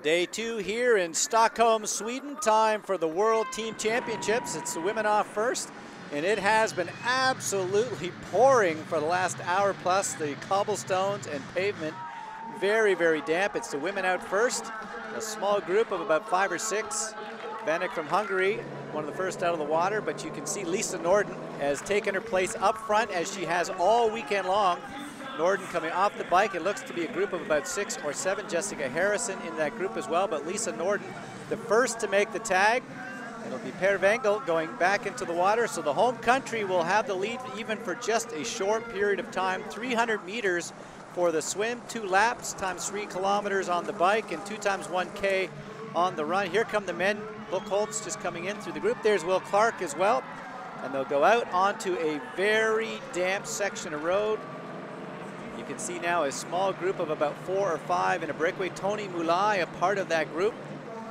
Day 2 here in Stockholm, Sweden. Time for the World Team Championships. It's the women off first, and it has been absolutely pouring for the last hour plus. The cobblestones and pavement, very, very damp. It's the women out first. A small group of about 5 or 6. Vanek from Hungary, one of the first out of the water, but you can see Lisa Norden has taken her place up front as she has all weekend long. Norden coming off the bike. It looks to be a group of about 6 or 7. Jessica Harrison in that group as well, but Lisa Norden the first to make the tag. It'll be Per Wengel going back into the water, so the home country will have the lead even for just a short period of time. 300 meters for the swim, 2 laps times 3 kilometers on the bike, and 2 times 1K on the run. Here come the men. Buchholz just coming in through the group. There's Will Clark as well, and they'll go out onto a very damp section of road. You can see now a small group of about 4 or 5 in a breakaway. Tony Moulay, a part of that group.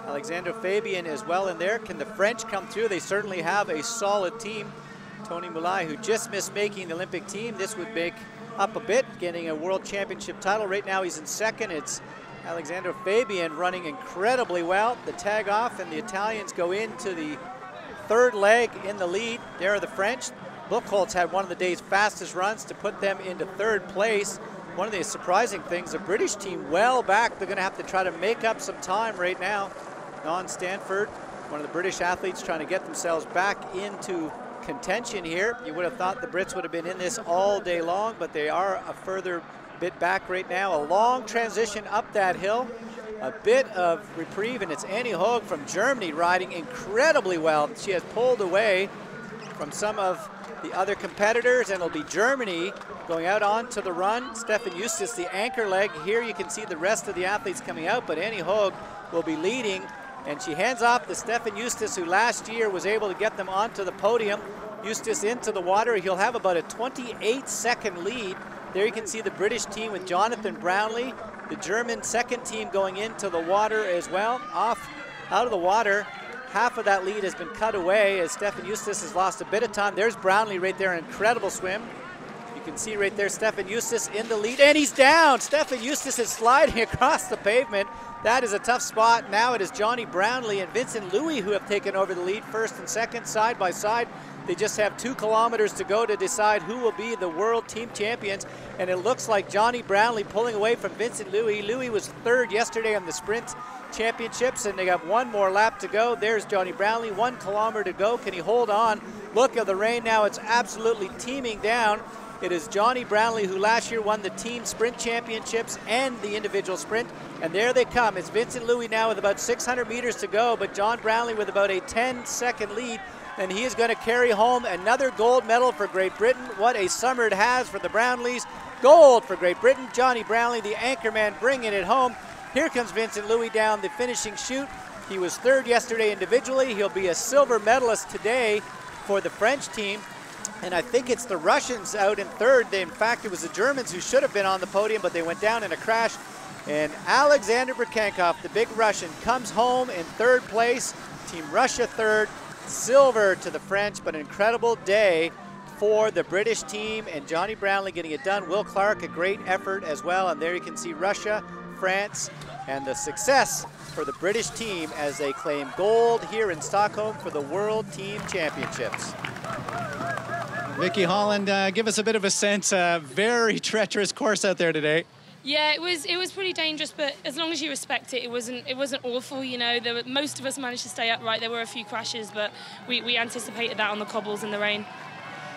Alexandre Fabian as well in there. Can the French come through? They certainly have a solid team. Tony Moulay, who just missed making the Olympic team. This would make up a bit, getting a world championship title. Right now he's in second. It's Alexandre Fabian running incredibly well. The tag off, and the Italians go into the third leg in the lead. There are the French. Buchholz had one of the day's fastest runs to put them into third place. One of the surprising things, the British team well back. They're going to have to try to make up some time right now. Non Stanford, one of the British athletes trying to get themselves back into contention here. You would have thought the Brits would have been in this all day long, but they are a further bit back right now. A long transition up that hill. A bit of reprieve, and it's Anja Haug from Germany riding incredibly well. She has pulled away from some of the other competitors, and it'll be Germany going out onto the run. Steffen Justus, the anchor leg. Here you can see the rest of the athletes coming out, but Anja Haug will be leading, and she hands off to Steffen Justus, who last year was able to get them onto the podium. Justus into the water. He'll have about a 28-second lead. There you can see the British team with Jonathan Brownlee. The German second team going into the water as well. Off out of the water. Half of that lead has been cut away as Steffen Justus has lost a bit of time. There's Brownlee right there, an incredible swim. You can see right there Steffen Justus in the lead, and he's down. Steffen Justus is sliding across the pavement. That is a tough spot. Now it is Johnny Brownlee and Vincent Louis who have taken over the lead, first and second, side by side. They just have 2 kilometers to go to decide who will be the world team champions, and it looks like Johnny Brownlee pulling away from Vincent Louis. Louis was third yesterday on the sprint championships, and they got 1 more lap to go. There's Johnny Brownlee, 1 kilometer to go. Can he hold on? Look at the rain now. It's absolutely teeming down. It is Johnny Brownlee, who last year won the team sprint championships and the individual sprint, and there they come. It's Vincent Louis now with about 600 meters to go, but John Brownlee with about a 10-second lead, and he is going to carry home another gold medal for Great Britain. What a summer it has for the Brownlees. Gold for Great Britain. Johnny Brownlee, the anchorman, bringing it home. Here comes Vincent Louis down the finishing chute. He was third yesterday individually. He'll be a silver medalist today for the French team. And I think it's the Russians out in third. In fact, it was the Germans who should have been on the podium, but they went down in a crash. And Alexander Burkankov, the big Russian, comes home in third place. Team Russia third, silver to the French, but an incredible day for the British team, and Johnny Brownlee getting it done. Will Clark, a great effort as well. And there you can see Russia, France, and the success for the British team as they claim gold here in Stockholm for the World Team Championships. Vicky Holland, give us a bit of a sense. Very treacherous course out there today. Yeah, it was pretty dangerous, but as long as you respect it, it wasn't awful. You know, most of us managed to stay upright. There were a few crashes, but we anticipated that on the cobbles in the rain.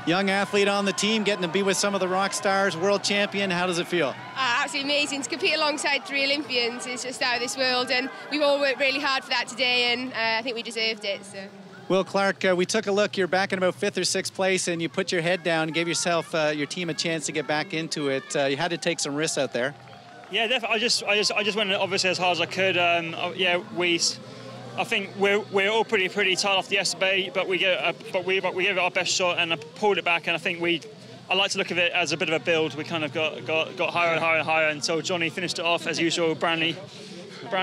Young athlete on the team, getting to be with some of the rock stars, world champion. How does it feel? Absolutely amazing. To compete alongside 3 Olympians is just out of this world, and we've all worked really hard for that today, and I think we deserved it. So. Will Clark, we took a look. You're back in about 5th or 6th place, and you put your head down and gave yourself, your team a chance to get back into it. You had to take some risks out there. Yeah, definitely. I just went obviously as hard as I could. I think we're all pretty tired off the yesterday, but we gave it our best shot and I pulled it back. And I think I like to look at it as a bit of a build. We kind of got higher and higher and higher until Johnny finished it off as usual. Brownlee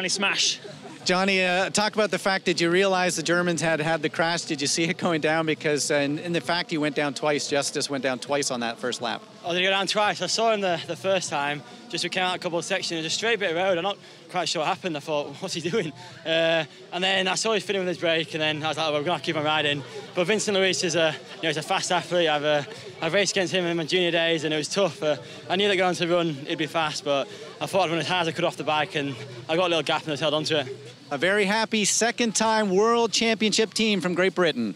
smash. Johnny, talk about the fact that you realized the Germans had the crash. Did you see it going down? Because in the fact he went down twice, Justus went down twice on that first lap. Oh, did he go down twice? I saw him the first time. just we came out a couple of sections, it was a straight bit of road. I'm not quite sure what happened. I thought, what's he doing? And then I saw him fitting with his brake, and then I was like, well, we're going to keep on riding. But Vincent Luis is he's a fast athlete. I've raced against him in my junior days, and it was tough. I knew that going to run, it'd be fast, but I thought I'd run as hard as I could off the bike, and I got a little gap and I held onto it. A very happy second-time World Championship team from Great Britain.